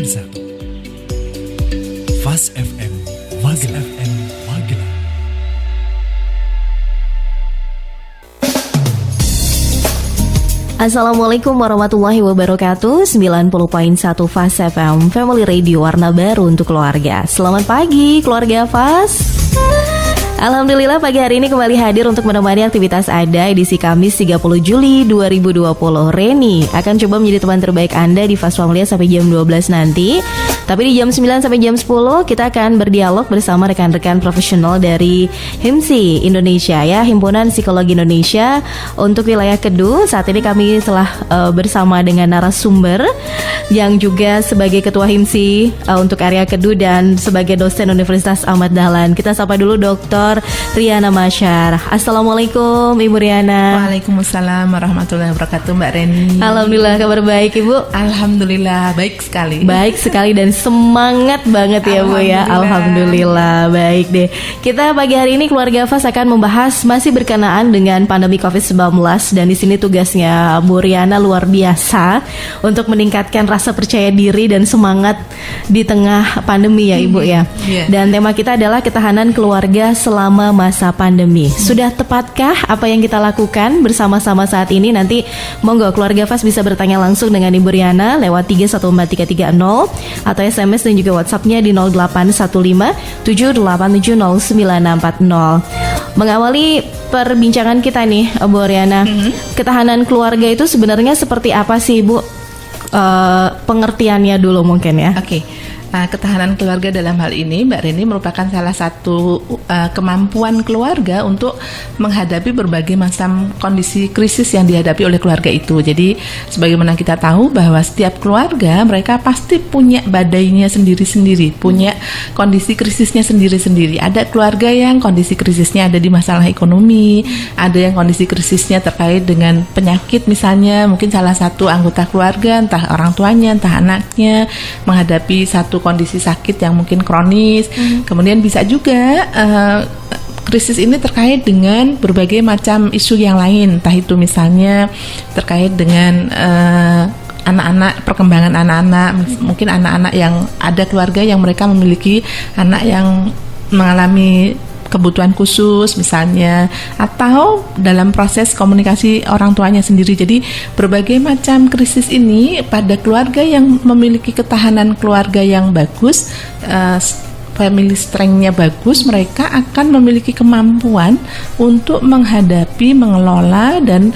bersatu. Fast FM Magelang. Assalamualaikum warahmatullahi wabarakatuh. 90.1 Fast FM Family Radio, warna baru untuk keluarga. Selamat pagi keluarga Fast. Alhamdulillah pagi hari ini kembali hadir untuk menemani aktivitas Ada edisi Kamis 30 Juli 2020. Reni akan coba menjadi teman terbaik Anda di Fast Family sampai jam 12 nanti. Tapi di jam 9 sampai jam 10 kita akan berdialog bersama rekan-rekan profesional dari HIMSI Indonesia ya, Himpunan Psikologi Indonesia untuk wilayah Kedu. Saat ini kami telah bersama dengan narasumber yang juga sebagai Ketua HIMSI untuk area Kedu dan sebagai dosen Universitas Ahmad Dahlan. Kita sapa dulu Dr. Riana Masyar. Assalamualaikum Ibu Riana. Waalaikumsalam warahmatullahi wabarakatuh Mbak Reni. Alhamdulillah, kabar baik Ibu? Alhamdulillah baik sekali. Baik sekali dan semangat banget ya Bu ya. Alhamdulillah, baik deh. Kita pagi hari ini keluarga Fas akan membahas masih berkenaan dengan pandemi COVID-19 dan di sini tugasnya Bu Riana luar biasa untuk meningkatkan rasa percaya diri dan semangat di tengah pandemi ya Ibu ya. Dan tema kita adalah ketahanan keluarga selama masa pandemi. Sudah tepatkah apa yang kita lakukan bersama-sama saat ini? Nanti monggo keluarga Fas bisa bertanya langsung dengan Ibu Riana lewat 314330 atau SMS dan juga WhatsApp-nya di 0815 78709640. Mengawali perbincangan kita nih Bu Riana, ketahanan keluarga itu sebenarnya seperti apa sih Bu? Pengertiannya dulu mungkin ya. Oke. Ketahanan keluarga dalam hal ini Mbak Reni merupakan salah satu kemampuan keluarga untuk menghadapi berbagai macam kondisi krisis yang dihadapi oleh keluarga itu. Jadi sebagaimana kita tahu bahwa setiap keluarga mereka pasti punya badainya sendiri-sendiri, punya kondisi krisisnya sendiri-sendiri. Ada keluarga yang kondisi krisisnya ada di masalah ekonomi, ada yang kondisi krisisnya terkait dengan penyakit misalnya, mungkin salah satu anggota keluarga entah orang tuanya entah anaknya menghadapi satu kondisi sakit yang mungkin kronis. Kemudian bisa juga krisis ini terkait dengan berbagai macam isu yang lain, entah itu misalnya terkait dengan anak-anak, perkembangan anak-anak, mungkin anak-anak yang ada keluarga yang mereka memiliki anak yang mengalami kebutuhan khusus misalnya, atau dalam proses komunikasi orang tuanya sendiri. Jadi berbagai macam krisis ini pada keluarga yang memiliki ketahanan keluarga yang bagus, family strength-nya bagus, mereka akan memiliki kemampuan untuk menghadapi, mengelola dan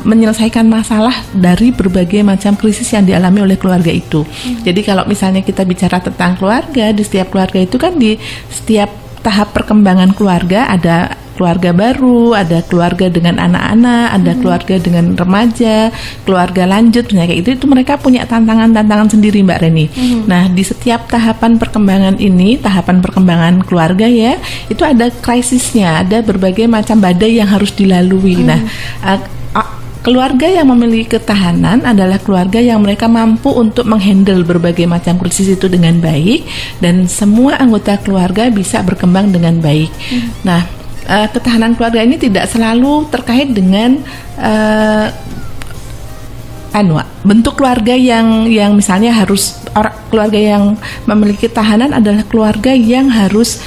menyelesaikan masalah dari berbagai macam krisis yang dialami oleh keluarga itu. Jadi kalau misalnya kita bicara tentang keluarga, di setiap keluarga itu kan di setiap tahap perkembangan keluarga ada keluarga baru, ada keluarga dengan anak-anak, ada keluarga dengan remaja, keluarga lanjut, kayak itu mereka punya tantangan-tantangan sendiri Mbak Reni. Nah di setiap tahapan perkembangan ini, tahapan perkembangan keluarga ya, itu ada krisisnya, ada berbagai macam badai yang harus dilalui. Nah keluarga yang memiliki ketahanan adalah keluarga yang mereka mampu untuk menghandle berbagai macam krisis itu dengan baik dan semua anggota keluarga bisa berkembang dengan baik. Nah, ketahanan keluarga ini tidak selalu terkait dengan bentuk keluarga yang misalnya harus keluarga yang memiliki ketahanan adalah keluarga yang harus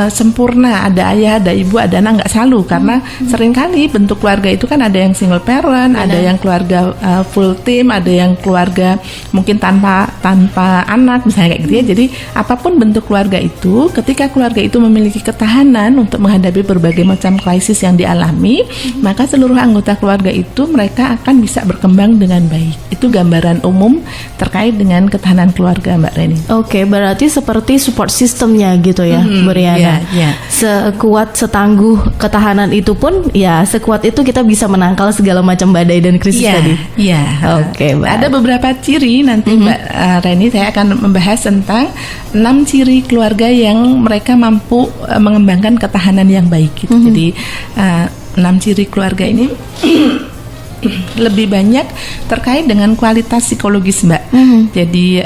sempurna, ada ayah, ada ibu, ada anak, nggak selalu, karena seringkali bentuk keluarga itu kan ada yang single parent, ada yang keluarga full team, ada yang keluarga mungkin tanpa anak misalnya kayak gitu ya. Jadi apapun bentuk keluarga itu, ketika keluarga itu memiliki ketahanan untuk menghadapi berbagai macam krisis yang dialami, maka seluruh anggota keluarga itu mereka akan bisa berkembang dengan baik. Itu gambaran umum terkait dengan ketahanan keluarga Mbak Reni. Oke, berarti seperti support systemnya gitu ya Bu Riana. Sekuat setangguh ketahanan itu pun ya sekuat itu kita bisa menangkal segala macam badai dan krisis tadi. Iya. Oke, ada beberapa ciri nanti Mbak Reni, saya akan membahas tentang 6 ciri keluarga yang mereka mampu mengembangkan ketahanan yang baik gitu. Jadi 6 ciri keluarga ini lebih banyak terkait dengan kualitas psikologis Mbak. Jadi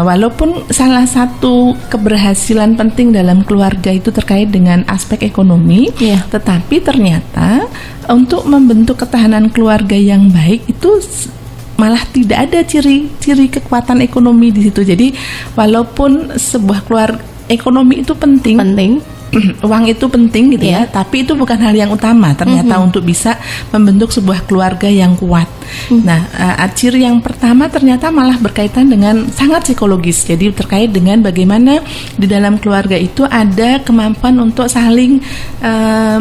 walaupun salah satu keberhasilan penting dalam keluarga itu terkait dengan aspek ekonomi, tetapi ternyata untuk membentuk ketahanan keluarga yang baik itu malah tidak ada ciri-ciri kekuatan ekonomi di situ. Jadi walaupun sebuah keluarga ekonomi itu penting, uang itu penting gitu ya, tapi itu bukan hal yang utama ternyata untuk bisa membentuk sebuah keluarga yang kuat. Nah, ciri yang pertama ternyata malah berkaitan dengan sangat psikologis. Jadi terkait dengan bagaimana di dalam keluarga itu ada kemampuan untuk saling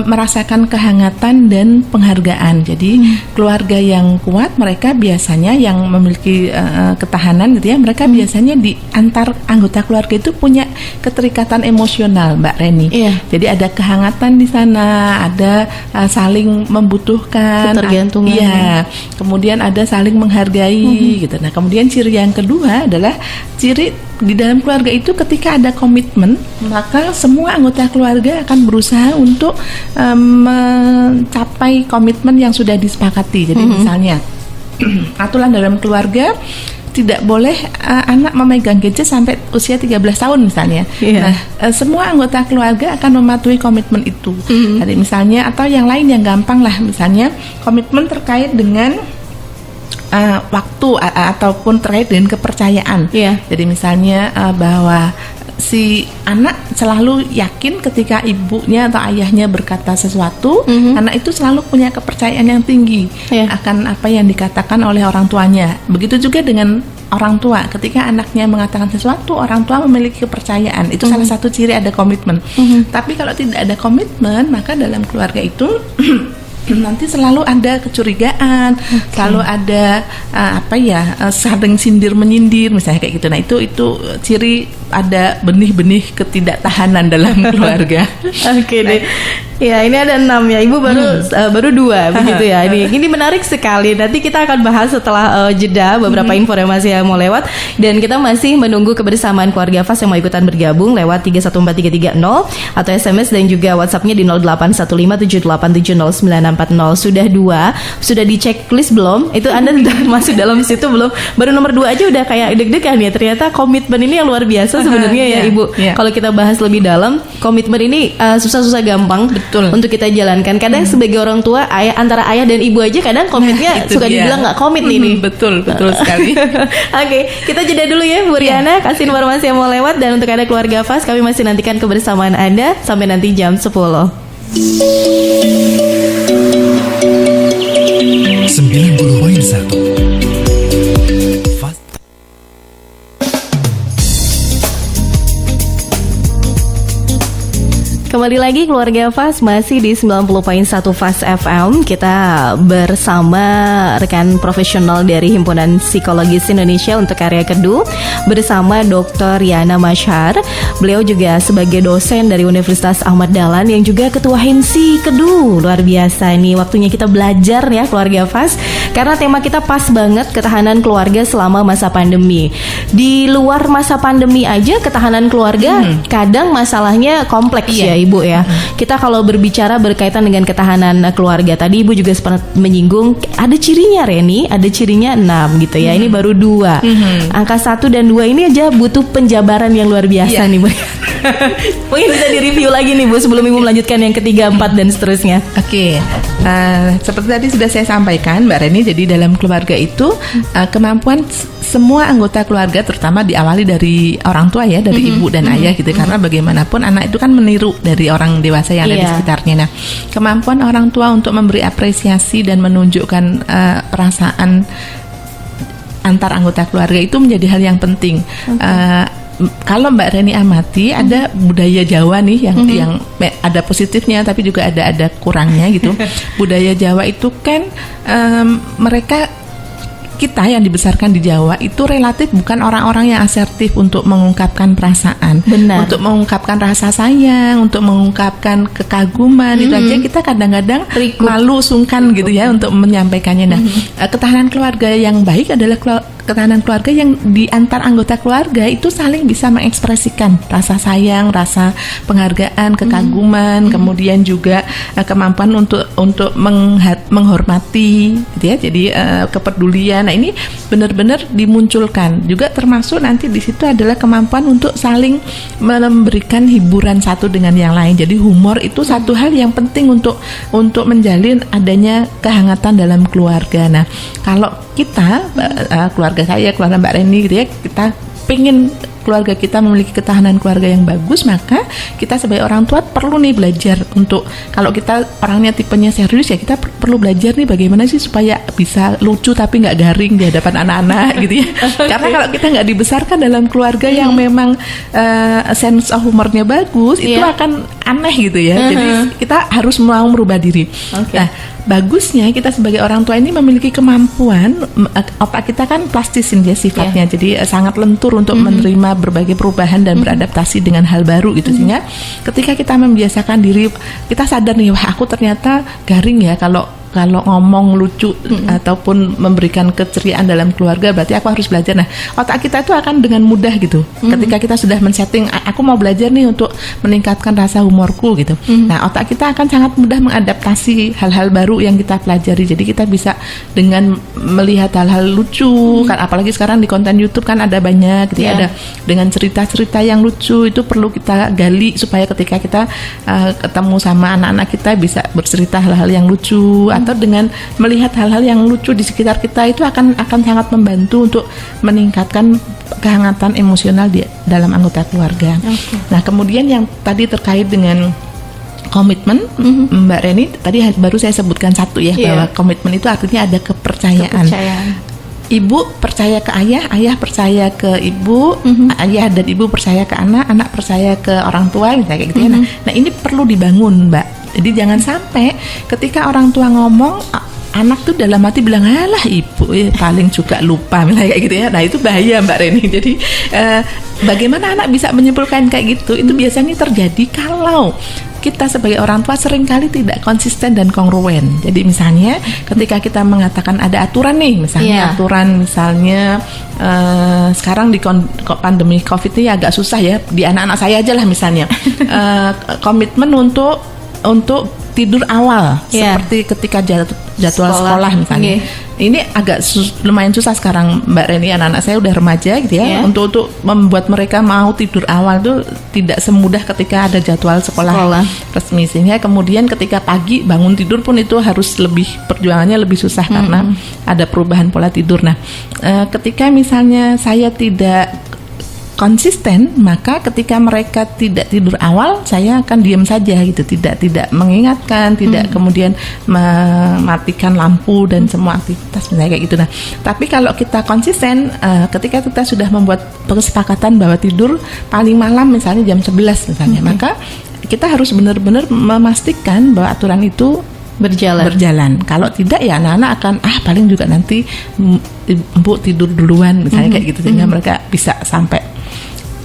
merasakan kehangatan dan penghargaan. Jadi keluarga yang kuat mereka biasanya yang memiliki ketahanan gitu ya, mereka biasanya di antar anggota keluarga itu punya keterikatan emosional, Mbak Reni. Jadi ada kehangatan di sana, ada saling membutuhkan, ketergantungan. Iya. Kemudian ada saling menghargai gitu. Nah, kemudian ciri yang kedua adalah ciri di dalam keluarga itu ketika ada komitmen, maka semua anggota keluarga akan berusaha untuk mencapai komitmen yang sudah disepakati. Jadi misalnya aturan dalam keluarga tidak boleh anak memegang gadget sampai usia 13 tahun misalnya. Nah, semua anggota keluarga akan mematuhi komitmen itu. Jadi misalnya, atau yang lain yang gampang lah, misalnya komitmen terkait dengan waktu ataupun terkait dengan kepercayaan. Jadi misalnya bahwa si anak selalu yakin ketika ibunya atau ayahnya berkata sesuatu, anak itu selalu punya kepercayaan yang tinggi akan apa yang dikatakan oleh orang tuanya. Begitu juga dengan orang tua, ketika anaknya mengatakan sesuatu, orang tua memiliki kepercayaan. Itu salah satu ciri ada komitmen. Tapi kalau tidak ada komitmen, maka dalam keluarga itu nanti selalu ada kecurigaan, selalu ada saling sindir menyindir misalnya kayak gitu. Nah, itu ciri ada benih-benih ketidaktahanan dalam keluarga. Oke deh. Ya, ini ada 6 ya. Ibu baru 2 begitu ya. Ini menarik sekali. Nanti kita akan bahas setelah jeda beberapa informasi yang mau lewat, dan kita masih menunggu kebersamaan keluarga Fas yang mau ikutan bergabung lewat 314330 atau SMS dan juga WhatsApp-nya di 081578709640. Sudah di checklist belum? Itu Anda sudah masuk dalam situ belum? Baru nomor 2 aja udah kayak deg-degan ya. Ternyata komitmen ini yang luar biasa sebenarnya ya Ibu. Kalau kita bahas lebih dalam, komitmen ini susah-susah gampang. Betul. Untuk kita jalankan. Kadang sebagai orang tua, antara ayah dan ibu aja kadang komitnya suka dibilang nggak komit ini. Betul sekali. Oke, kita jeda dulu ya Bu Riana, kasih informasi yang mau lewat, dan untuk Anda keluarga Fas, kami masih nantikan kebersamaan Anda sampai nanti jam 10. 90.1 Kembali lagi keluarga Fas, masih di 90.1 Fas FM. Kita bersama rekan profesional dari Himpunan Psikologis Indonesia untuk Karya Kedu, bersama Dr. Yana Mashar. Beliau juga sebagai dosen dari Universitas Ahmad Dahlan yang juga ketua Himsi Kedu. Luar biasa nih waktunya kita belajar ya keluarga Fas, karena tema kita pas banget, ketahanan keluarga selama masa pandemi. Di luar masa pandemi aja ketahanan keluarga kadang masalahnya kompleks ya Ibu ya. Kita kalau berbicara berkaitan dengan ketahanan keluarga, tadi Ibu juga sempat menyinggung ada cirinya Reni, ada cirinya 6 gitu ya. Ini baru 2. Angka 1 dan 2 ini aja butuh penjabaran yang luar biasa nih Bu. Mungkin bisa direview lagi nih Bu sebelum Ibu melanjutkan yang ketiga, 4 dan seterusnya. Oke. Seperti tadi sudah saya sampaikan Mbak Reni, jadi dalam keluarga itu kemampuan semua anggota keluarga, terutama diawali dari orang tua ya, dari ibu dan ayah gitu, karena bagaimanapun anak itu kan meniru dari orang dewasa yang ada di sekitarnya. Nah, kemampuan orang tua untuk memberi apresiasi dan menunjukkan perasaan antar anggota keluarga itu menjadi hal yang penting. Kalau Mbak Reni amati, ada budaya Jawa nih yang ada positifnya tapi juga ada kurangnya gitu. Budaya Jawa itu kan kita yang dibesarkan di Jawa itu relatif bukan orang-orang yang asertif untuk mengungkapkan perasaan. Benar. Untuk mengungkapkan rasa sayang, untuk mengungkapkan kekaguman, itu aja kita kadang-kadang malu, sungkan gitu ya untuk menyampaikannya. Nah, ketahanan keluarga yang baik adalah ketahanan keluarga yang di antar anggota keluarga itu saling bisa mengekspresikan rasa sayang, rasa penghargaan, kekaguman, kemudian juga kemampuan untuk menghormati, gitu ya. Jadi kepedulian. Nah, ini benar-benar dimunculkan. Juga termasuk nanti di situ adalah kemampuan untuk saling memberikan hiburan satu dengan yang lain. Jadi humor itu satu hal yang penting untuk menjalin adanya kehangatan dalam keluarga. Nah, kalau kita keluarga saya, keluarga Mbak Reni gitu ya, kita pengen keluarga kita memiliki ketahanan keluarga yang bagus, maka kita sebagai orang tua perlu nih belajar untuk, kalau kita orangnya tipenya serius ya, kita perlu belajar nih bagaimana sih supaya bisa lucu tapi nggak garing di hadapan anak-anak gitu ya. Karena kalau kita nggak dibesarkan dalam keluarga yang memang sense of humornya bagus, itu akan aneh gitu ya. Jadi kita harus mau merubah diri. Nah, bagusnya kita sebagai orang tua ini memiliki kemampuan, otak kita kan plastisin dia sifatnya, jadi sangat lentur untuk menerima berbagai perubahan dan beradaptasi dengan hal baru gitu. Sehingga ketika kita membiasakan diri, kita sadar nih, wah aku ternyata garing ya kalau ngomong lucu ataupun memberikan keceriaan dalam keluarga, berarti aku harus belajar. Nah, otak kita itu akan dengan mudah gitu. Ketika kita sudah men-setting, aku mau belajar nih untuk meningkatkan rasa humorku gitu. Nah, otak kita akan sangat mudah mengadaptasi hal-hal baru yang kita pelajari. Jadi kita bisa dengan melihat hal-hal lucu, kan apalagi sekarang di konten YouTube kan ada banyak gitu ya, ada dengan cerita-cerita yang lucu, itu perlu kita gali supaya ketika kita ketemu sama anak-anak kita bisa bercerita hal-hal yang lucu. Atau dengan melihat hal-hal yang lucu di sekitar kita, itu akan sangat membantu untuk meningkatkan kehangatan emosional dalam anggota keluarga. Nah, kemudian yang tadi terkait dengan komitmen, Mbak Reni tadi baru saya sebutkan satu ya, bahwa komitmen itu artinya ada kepercayaan. Ibu percaya ke ayah, ayah percaya ke ibu, ayah dan ibu percaya ke anak, anak percaya ke orang tua, misalnya kayak gitu ya. Nah, ini perlu dibangun, Mbak. Jadi jangan sampai ketika orang tua ngomong, anak tuh dalam hati bilang, alah ibu paling juga lupa, misalnya kayak gitu ya. Nah, itu bahaya, Mbak Reni. Jadi bagaimana anak bisa menyimpulkan kayak gitu? Itu biasanya terjadi kalau kita sebagai orang tua seringkali tidak konsisten dan kongruen. Jadi misalnya ketika kita mengatakan ada aturan nih, misalnya aturan misalnya sekarang di pandemi COVID ini agak susah ya, di anak-anak saya aja lah misalnya, komitmen untuk tidur awal seperti ketika jadwal sekolah misalnya. Ini agak lumayan susah sekarang, Mbak Reni. Anak-anak saya udah remaja gitu ya. Untuk membuat mereka mau tidur awal itu tidak semudah ketika ada jadwal sekolah resmi. Sehingga kemudian ketika pagi bangun tidur pun itu harus perjuangannya lebih susah karena ada perubahan pola tidur. Nah, ketika misalnya saya tidak konsisten, maka ketika mereka tidak tidur awal, saya akan diam saja gitu, tidak mengingatkan, tidak kemudian mematikan lampu dan semua aktivitas misalnya kayak gitu. Nah, tapi kalau kita konsisten, ketika kita sudah membuat kesepakatan bahwa tidur paling malam misalnya jam 11 misalnya, maka kita harus benar-benar memastikan bahwa aturan itu berjalan. Kalau tidak ya anak-anak akan paling juga nanti Ibu tidur duluan misalnya kayak gitu, sehingga mereka bisa sampai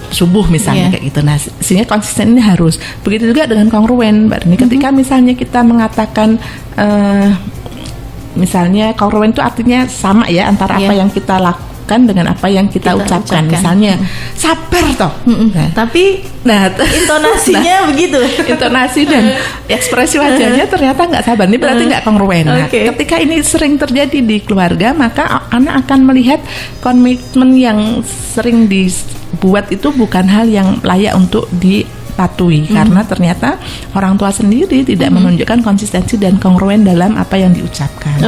subuh misalnya kayak gitu. Nah, sehingga konsisten ini harus. Begitu juga dengan kongruen, Mbak Reni. Ketika misalnya kita mengatakan misalnya kongruen itu artinya sama ya antara apa yang kita lakukan dengan apa yang kita ucapkan. Misalnya sabar toh. Tapi intonasinya begitu. Intonasi dan ekspresi wajahnya ternyata nggak sabar. Ini berarti nggak kongruen. Nah, ketika ini sering terjadi di keluarga, maka anak akan melihat komitmen yang sering dibuat itu bukan hal yang layak untuk dipatuhi, karena ternyata orang tua sendiri tidak menunjukkan konsistensi dan kongruen dalam apa yang diucapkan.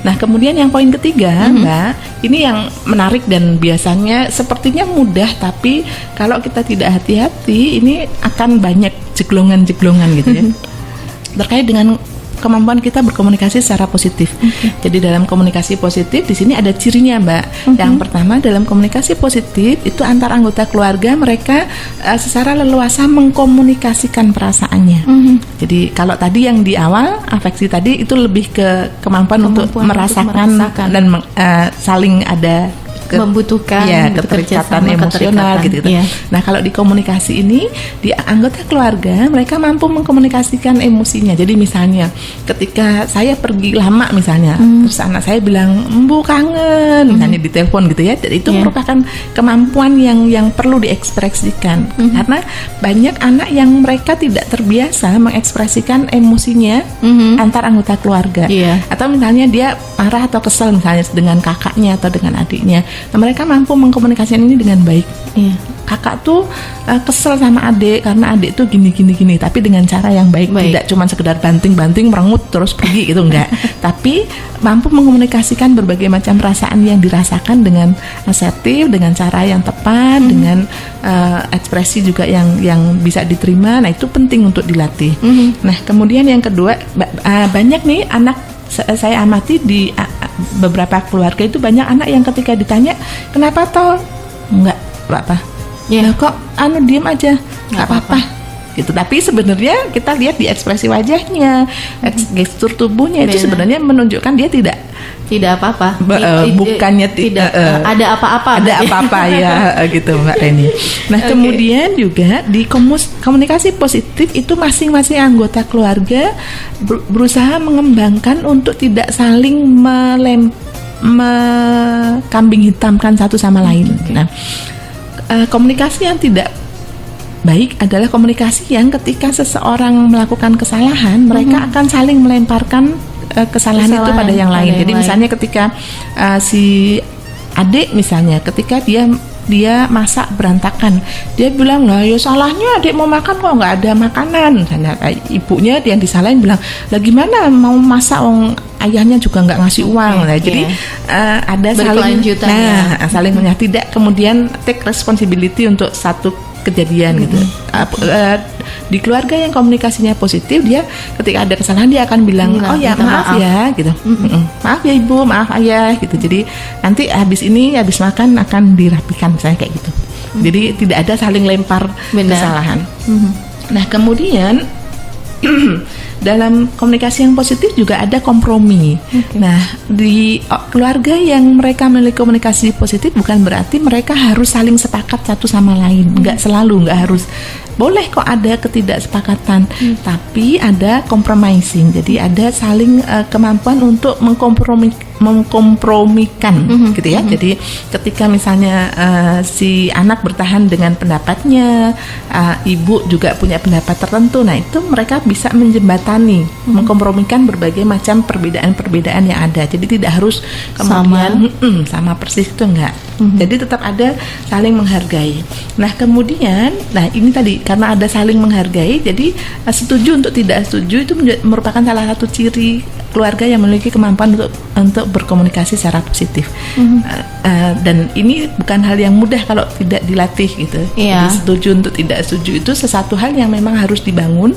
Nah, kemudian yang poin ketiga, Mbak, ini yang menarik dan biasanya sepertinya mudah, tapi kalau kita tidak hati-hati ini akan banyak jeglongan-jeglongan gitu ya. Terkait dengan kemampuan kita berkomunikasi secara positif. Jadi dalam komunikasi positif di sini ada cirinya, Mbak. Yang pertama, dalam komunikasi positif itu antar anggota keluarga mereka secara leluasa mengkomunikasikan perasaannya. Jadi kalau tadi yang di awal afeksi tadi itu lebih ke kemampuan untuk merasakan dan saling ada membutuhkan keterikatan bekerja sama, emosional gitu. Iya. Nah, kalau di komunikasi ini di anggota keluarga mereka mampu mengkomunikasikan emosinya. Jadi misalnya ketika saya pergi lama misalnya, terus anak saya bilang, "Bu kangen," misalnya di telepon gitu ya. Jadi itu merupakan kemampuan yang perlu diekspresikan. Karena banyak anak yang mereka tidak terbiasa mengekspresikan emosinya antar anggota keluarga. Iya. Atau misalnya dia marah atau kesel misalnya dengan kakaknya atau dengan adiknya. Nah, mereka mampu mengkomunikasikan ini dengan baik. Iya. Kakak tuh kesel sama adik karena adik tuh gini, tapi dengan cara yang baik. Tidak cuma sekedar banting-banting merengut terus pergi gitu, enggak. Tapi mampu mengkomunikasikan berbagai macam perasaan yang dirasakan dengan asertif, dengan cara yang tepat, dengan ekspresi juga yang bisa diterima. Nah, itu penting untuk dilatih. Nah, kemudian yang kedua, banyak nih anak saya amati di beberapa keluarga itu banyak anak yang ketika ditanya kenapa toh enggak apa ya kok diem aja nggak apa-apa gitu. Tapi sebenarnya kita lihat di ekspresi wajahnya, gestur tubuhnya itu sebenarnya menunjukkan dia tidak apa-apa. Bukannya tidak ada apa-apa. Ada apa-apa ya gitu Mbak Reni. Nah, kemudian juga di komunikasi positif itu masing-masing anggota keluarga berusaha mengembangkan untuk tidak saling kambing hitamkan satu sama lain. Nah, komunikasi yang tidak baik adalah komunikasi yang ketika seseorang melakukan kesalahan, mereka akan saling melemparkan kesalahan itu pada yang lain. Jadi misalnya ketika si adik misalnya ketika dia masak berantakan, dia bilang, "Lah ya salahnya adik mau makan kok nggak ada makanan." Misalnya ibunya yang disalahin bilang, "Lah gimana mau masak ayahnya juga nggak ngasih uang." Nah, jadi ada saling tidak kemudian take responsibility untuk satu kejadian gitu. Di keluarga yang komunikasinya positif, dia ketika ada kesalahan dia akan bilang, "Oh ya maaf ya," gitu. "Maaf ya ibu, maaf ayah," gitu. Jadi nanti habis makan akan dirapikan misalnya kayak gitu. Jadi tidak ada saling lempar kesalahan. Nah, kemudian dalam komunikasi yang positif juga ada kompromi. Nah, di keluarga yang mereka memiliki komunikasi positif bukan berarti mereka harus saling sepakat satu sama lain. Nggak selalu, nggak harus. Boleh kok ada ketidaksepakatan, tapi ada compromising. Jadi ada saling kemampuan untuk mengkompromikan gitu ya. Jadi ketika misalnya si anak bertahan dengan pendapatnya, ibu juga punya pendapat tertentu. Nah, itu mereka bisa menjembatani, mengkompromikan berbagai macam perbedaan-perbedaan yang ada. Jadi tidak harus kemudian sama persis, itu enggak. Jadi tetap ada saling menghargai. Nah, kemudian ini tadi karena ada saling menghargai, jadi setuju untuk tidak setuju itu merupakan salah satu ciri keluarga yang memiliki kemampuan untuk berkomunikasi secara positif. Dan ini bukan hal yang mudah kalau tidak dilatih gitu. Jadi setuju untuk tidak setuju itu sesuatu hal yang memang harus dibangun,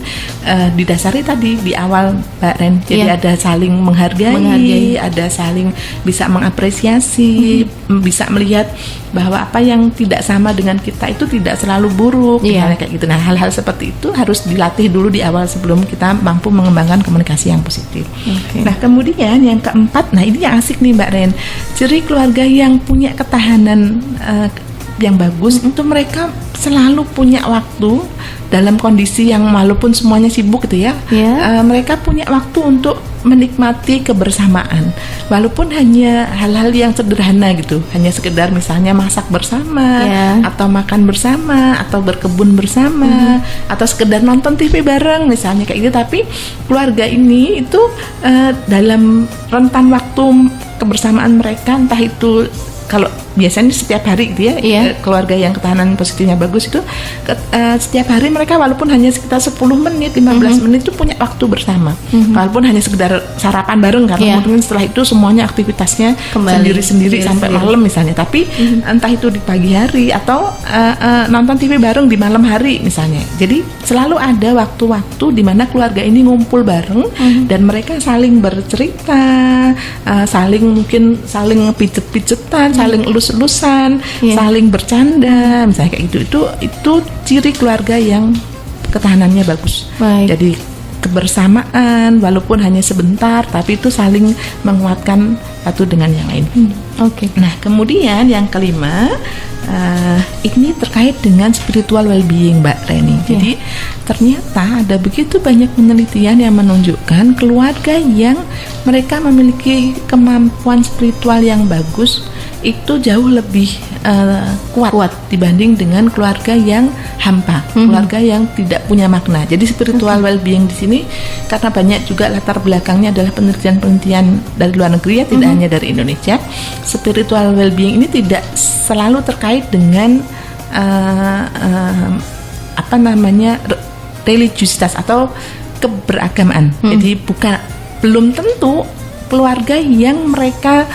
didasari tadi di awal Mbak Ren. Jadi ada saling menghargai, ada saling bisa mengapresiasi, bisa melihat bahwa apa yang tidak sama dengan kita itu tidak selalu buruk, misalnya kayak gitu. Nah, hal-hal seperti itu harus dilatih dulu di awal sebelum kita mampu mengembangkan komunikasi yang positif. Nah, kemudian yang keempat, ini yang asik nih Mbak Ren. Ciri keluarga yang punya ketahanan yang bagus itu mereka selalu punya waktu dalam kondisi yang walaupun semuanya sibuk gitu ya, mereka punya waktu untuk menikmati kebersamaan walaupun hanya hal-hal yang sederhana gitu, hanya sekedar misalnya masak bersama atau makan bersama atau berkebun bersama atau sekedar nonton TV bareng misalnya kayak gitu. Tapi keluarga ini itu dalam rentan waktu kebersamaan mereka, entah itu kalau biasanya setiap hari gitu ya, keluarga yang ketahanan positifnya bagus itu setiap hari mereka walaupun hanya sekitar 10 menit, 15 menit itu punya waktu bersama. Walaupun hanya sekedar sarapan bareng karena mungkin setelah itu semuanya aktivitasnya sendiri-sendiri sampai malam misalnya. Tapi entah itu di pagi hari atau nonton TV bareng di malam hari misalnya. Jadi selalu ada waktu-waktu di mana keluarga ini ngumpul bareng dan mereka saling bercerita, saling pijet-pijetan, saling elus-elusan, saling bercanda, misalnya kayak gitu. Itu ciri keluarga yang ketahanannya bagus. Jadi kebersamaan walaupun hanya sebentar, tapi itu saling menguatkan satu dengan yang lain. Oke. Nah, kemudian yang kelima, ini terkait dengan spiritual well-being, Mbak Reni. Jadi ternyata ada begitu banyak penelitian yang menunjukkan keluarga yang mereka memiliki kemampuan spiritual yang bagus itu jauh lebih kuat dibanding dengan keluarga yang hampa, keluarga yang tidak punya makna. Jadi spiritual well-being di sini karena banyak juga latar belakangnya adalah penelitian-penelitian dari luar negeri ya, tidak hanya dari Indonesia. Spiritual well-being ini tidak selalu terkait dengan religiusitas atau keberagamaan. Jadi belum tentu keluarga yang mereka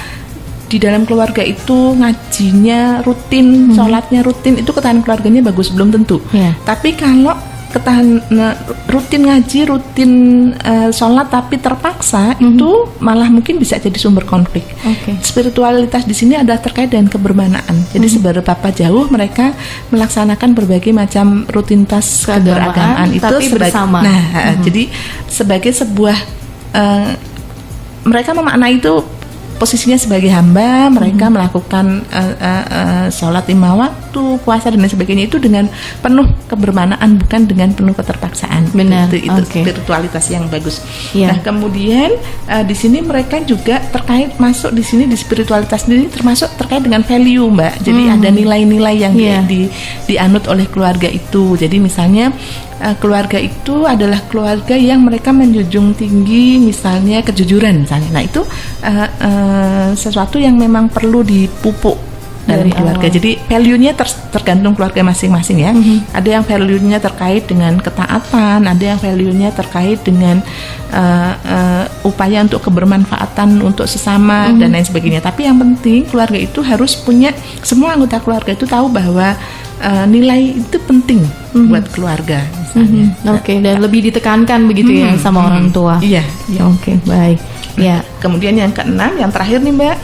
di dalam keluarga itu ngajinya rutin, sholatnya rutin, itu ketahanan keluarganya bagus, belum tentu. Tapi kalau rutin ngaji, rutin sholat tapi terpaksa, itu malah mungkin bisa jadi sumber konflik. Spiritualitas di sini adalah terkait dengan kebermanaan. Jadi seberapa jauh mereka melaksanakan berbagai macam rutinitas keberagamaan itu bersama. Jadi sebagai sebuah mereka memaknai itu posisinya sebagai hamba, mereka melakukan sholat 5 waktu, puasa dan lain sebagainya itu dengan penuh kebermanaan, bukan dengan penuh keterpaksaan. Benar. Itu spiritualitas yang bagus. Nah, kemudian di sini mereka juga terkait masuk di sini di spiritualitas ini termasuk terkait dengan value, Mbak. Jadi ada nilai-nilai yang dianut oleh keluarga itu. Jadi misalnya keluarga itu adalah keluarga yang mereka menjunjung tinggi misalnya kejujuran misalnya. Nah, itu sesuatu yang memang perlu dipupuk dalam keluarga. Jadi value-nya tergantung keluarga masing-masing ya. Ada yang value-nya terkait dengan ketaatan, ada yang value-nya terkait dengan upaya untuk kebermanfaatan untuk sesama dan lain sebagainya. Tapi yang penting keluarga itu harus punya, semua anggota keluarga itu tahu bahwa nilai itu penting buat keluarga misalnya. Dan lebih ditekankan begitu ya sama orang tua. Iya. Baik. Ya. Kemudian yang keenam, yang terakhir nih Mbak,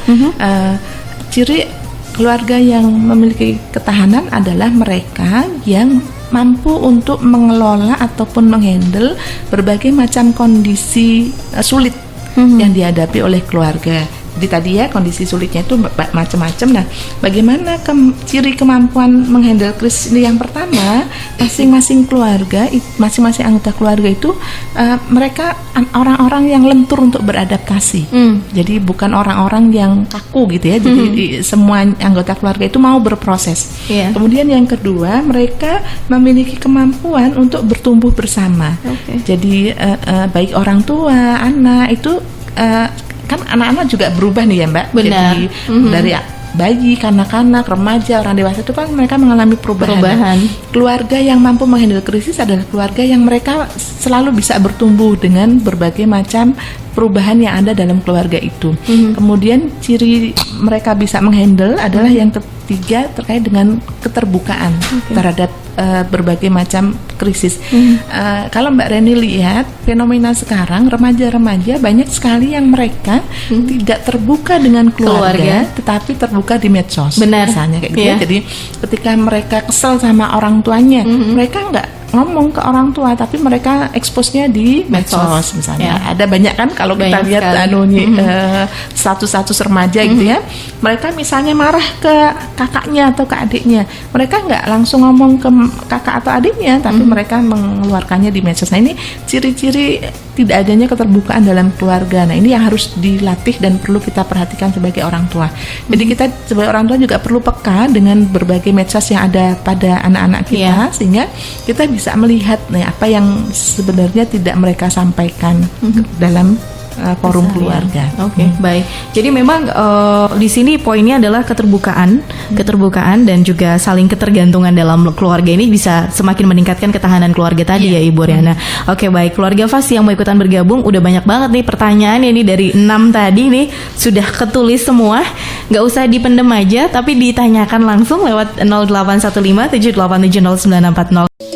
ciri keluarga yang memiliki ketahanan adalah mereka yang mampu untuk mengelola ataupun menghandle berbagai macam kondisi sulit yang dihadapi oleh keluarga. Jadi tadi ya kondisi sulitnya itu macam-macam. Nah, bagaimana ciri kemampuan menghandle krisis ini? Yang pertama, masing-masing keluarga, masing-masing anggota keluarga itu mereka orang-orang yang lentur untuk beradaptasi. Jadi bukan orang-orang yang kaku gitu ya. Jadi semua anggota keluarga itu mau berproses. Kemudian yang kedua, mereka memiliki kemampuan untuk bertumbuh bersama. Jadi baik orang tua, anak itu kan anak-anak juga berubah nih ya Mbak. Benar. Jadi dari bayi, kanak-kanak, remaja, orang dewasa itu kan mereka mengalami perubahan. Keluarga yang mampu menghandle krisis adalah keluarga yang mereka selalu bisa bertumbuh dengan berbagai macam perubahan yang ada dalam keluarga itu. Kemudian ciri mereka bisa menghandle adalah yang ketiga terkait dengan keterbukaan terhadap berbagai macam krisis. Kalau Mbak Reni lihat fenomena sekarang, remaja-remaja banyak sekali yang mereka tidak terbuka dengan keluarga, tetapi terbuka di medsos. Benar. Misalnya kayak gitu. Jadi ketika mereka kesel sama orang tuanya, mereka nggak ngomong ke orang tua, tapi mereka expose-nya di medsos misalnya. Ada banyak kan kalau kita lihat status-status remaja gitu ya. Mereka misalnya marah ke kakaknya atau ke adiknya, mereka nggak langsung ngomong ke kakak atau adiknya, tapi mereka mengeluarkannya di medsos. Nah, ini ciri-ciri tidak adanya keterbukaan dalam keluarga. Nah, ini yang harus dilatih dan perlu kita perhatikan sebagai orang tua. Jadi kita sebagai orang tua juga perlu peka dengan berbagai medsos yang ada pada anak-anak kita, sehingga kita bisa melihat apa yang sebenarnya tidak mereka sampaikan dalam forum keluarga. Baik. Jadi memang di sini poinnya adalah keterbukaan dan juga saling ketergantungan dalam keluarga ini bisa semakin meningkatkan ketahanan keluarga tadi ya Ibu Riana. Baik, keluarga FAS yang mau ikutan bergabung udah banyak banget nih pertanyaan ini dari 6 tadi nih sudah ketulis semua. Nggak usah dipendem aja, tapi ditanyakan langsung lewat 0815 7870 940.